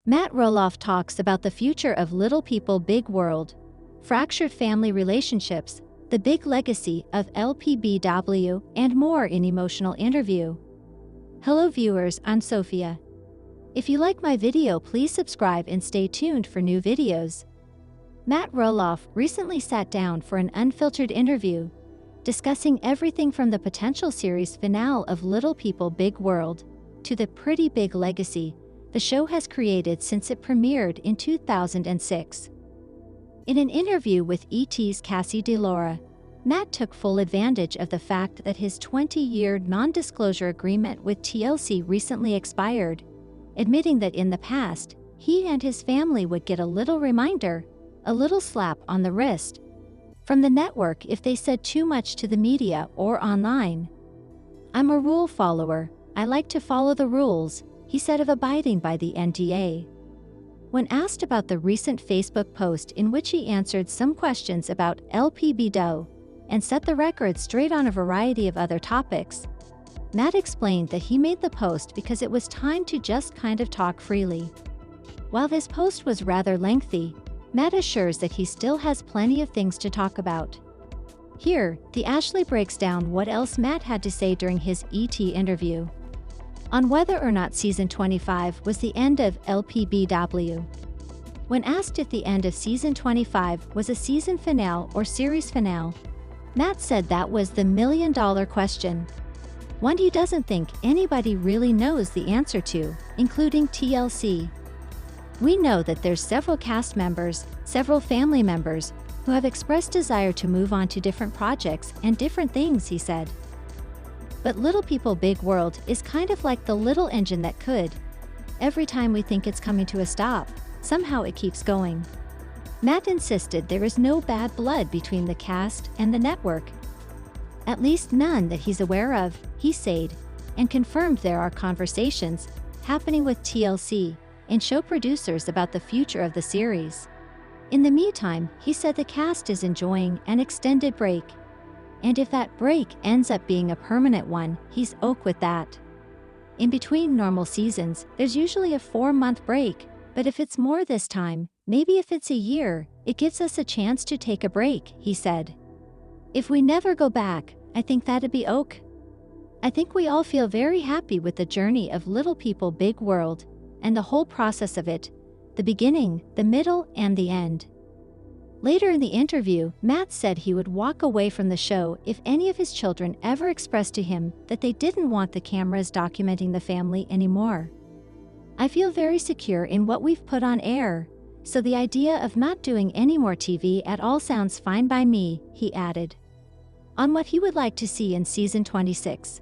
Matt Roloff talks about the future of Little People Big World, fractured family relationships, the big legacy of LPBW, and more in emotional interview. Hello viewers, I'm Sophia. If you like my video, please subscribe and stay tuned for new videos. Matt Roloff recently sat down for an unfiltered interview, discussing everything from the potential series finale of Little People Big World to the pretty big legacy the show has created since it premiered in 2006. In an interview with ET's Cassie DeLaura, Matt took full advantage of the fact that his 20-year non-disclosure agreement with TLC recently expired, admitting that in the past, he and his family would get a little reminder, a little slap on the wrist, from the network if they said too much to the media or online. "I'm a rule follower. I like to follow the rules," he said of abiding by the NDA. When asked about the recent Facebook post in which he answered some questions about lpbw and set the record straight on a variety of other topics, Matt explained that he made the post because it was time to just kind of talk freely. While his post was rather lengthy, Matt assures that he still has plenty of things to talk about. Here, the Ashley breaks down what else Matt had to say during his ET interview on whether or not season 25 was the end of LPBW. When asked if the end of season 25 was a season finale or series finale, Matt said that was the million-dollar question, one he doesn't think anybody really knows the answer to, including TLC. "We know that there's several cast members, several family members, who have expressed desire to move on to different projects and different things," he said. "But Little People Big World is kind of like the little engine that could. Every time we think it's coming to a stop, somehow it keeps going." Matt insisted there is no bad blood between the cast and the network. At least none that he's aware of, he said, and confirmed there are conversations happening with TLC and show producers about the future of the series. In the meantime, he said the cast is enjoying an extended break. And if that break ends up being a permanent one, he's ok with that. In between normal seasons, there's usually a 4-month break, but if it's more this time, maybe if it's a year, it gives us a chance to take a break, he said. "If we never go back, I think that'd be ok. I think we all feel very happy with the journey of Little People Big World, and the whole process of it, the beginning, the middle, and the end." Later in the interview, Matt said he would walk away from the show if any of his children ever expressed to him that they didn't want the cameras documenting the family anymore. "I feel very secure in what we've put on air, so the idea of not doing any more TV at all sounds fine by me," he added. On what he would like to see in season 26.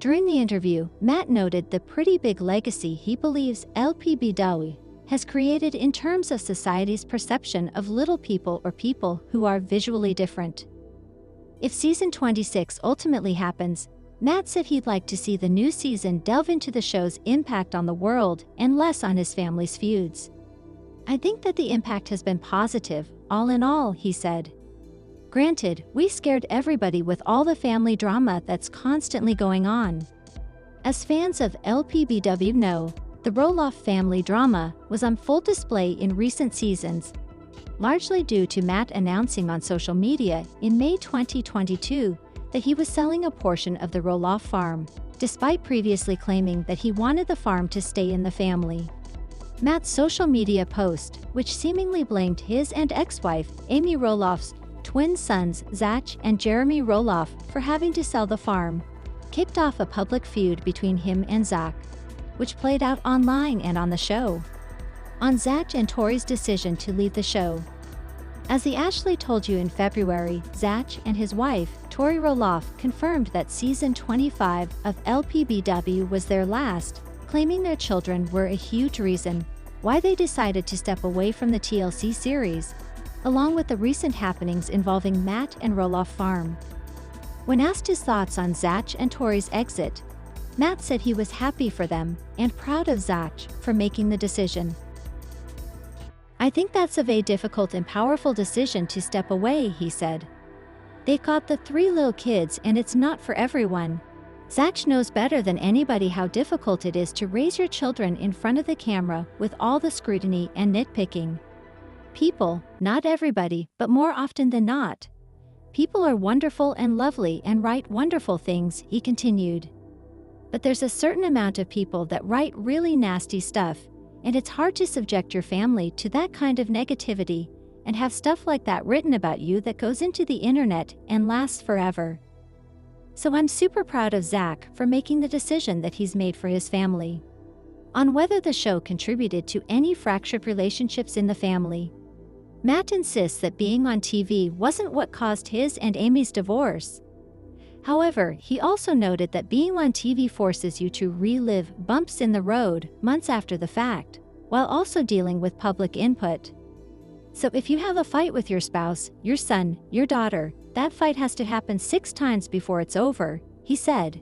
During the interview, Matt noted the pretty big legacy he believes LPBW has created in terms of society's perception of little people or people who are visually different. If season 26 ultimately happens, Matt said he'd like to see the new season delve into the show's impact on the world and less on his family's feuds. "I think that the impact has been positive, all in all," he said. "Granted, we scared everybody with all the family drama that's constantly going on. As fans of LPBW know, the Roloff family drama was on full display in recent seasons, largely due to Matt announcing on social media in May 2022 that he was selling a portion of the Roloff farm, despite previously claiming that he wanted the farm to stay in the family. Matt's social media post, which seemingly blamed his and ex-wife Amy Roloff's twin sons Zach and Jeremy Roloff for having to sell the farm, kicked off a public feud between him and Zach, which played out online and on the show. On Zach and Tori's decision to leave the show. As the Ashley told you in February, Zach and his wife, Tori Roloff, confirmed that season 25 of LPBW was their last, claiming their children were a huge reason why they decided to step away from the TLC series, along with the recent happenings involving Matt and Roloff Farm. When asked his thoughts on Zach and Tori's exit, Matt said he was happy for them and proud of Zach for making the decision. "I think that's a very difficult and powerful decision to step away," he said. "They've got the 3 little kids and it's not for everyone. Zach knows better than anybody how difficult it is to raise your children in front of the camera with all the scrutiny and nitpicking. People, not everybody, but more often than not. People are wonderful and lovely and write wonderful things, he continued. But there's a certain amount of people that write really nasty stuff, and it's hard to subject your family to that kind of negativity and have stuff like that written about you that goes into the internet and lasts forever. So I'm super proud of Zach for making the decision that he's made for his family. On whether the show contributed to any fractured relationships in the family, Matt insists that being on TV wasn't what caused his and Amy's divorce. However, he also noted that being on TV forces you to relive bumps in the road months after the fact, while also dealing with public input. So if you have a fight with your spouse, your son, your daughter, that fight has to happen 6 times before it's over, he said.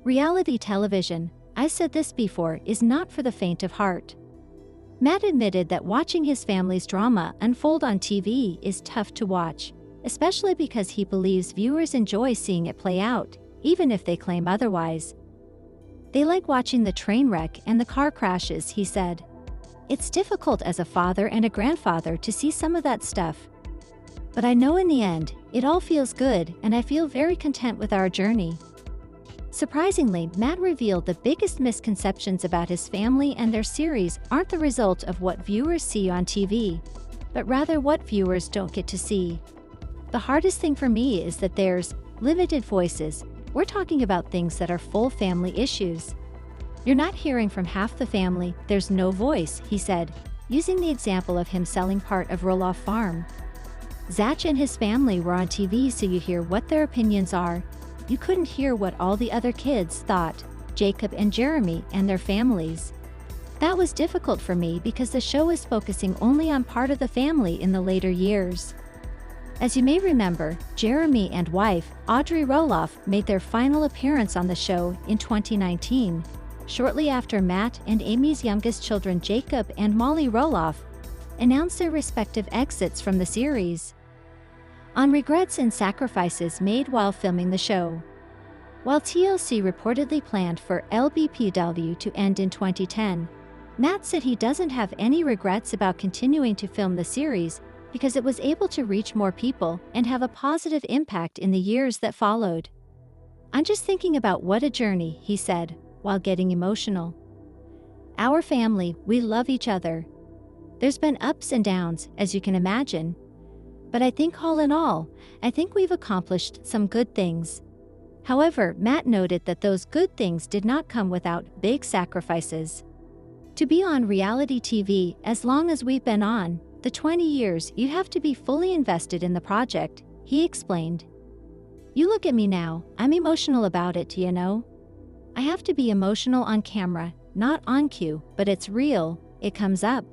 Reality television, I said this before, is not for the faint of heart. Matt admitted that watching his family's drama unfold on TV is tough to watch, especially because he believes viewers enjoy seeing it play out, even if they claim otherwise. They like watching the train wreck and the car crashes, he said. It's difficult as a father and a grandfather to see some of that stuff. But I know in the end, it all feels good and I feel very content with our journey. Surprisingly, Matt revealed the biggest misconceptions about his family and their series aren't the result of what viewers see on TV, but rather what viewers don't get to see. The hardest thing for me is that there's limited voices. We're talking about things that are full family issues. You're not hearing from half the family, there's no voice, he said, using the example of him selling part of Roloff farm. Zach and his family were on TV, so you hear what their opinions are. You couldn't hear what all the other kids thought, Jacob and Jeremy and their families. That was difficult for me because the show is focusing only on part of the family in the later years. As you may remember, Jeremy and wife, Audrey Roloff, made their final appearance on the show in 2019, shortly after Matt and Amy's youngest children, Jacob and Molly Roloff, announced their respective exits from the series. On regrets and sacrifices made while filming the show. While TLC reportedly planned for lpbw to end in 2010, Matt said he doesn't have any regrets about continuing to film the series because it was able to reach more people and have a positive impact in the years that followed. I'm just thinking about what a journey, he said, while getting emotional. Our family, we love each other. There's been ups and downs, as you can imagine. But I think all in all, I think we've accomplished some good things. However, Matt noted that those good things did not come without big sacrifices. To be on reality TV as long as we've been on, the 20 years, you have to be fully invested in the project, he explained. You look at me now, I'm emotional about it, you know? I have to be emotional on camera, not on cue, but it's real, it comes up.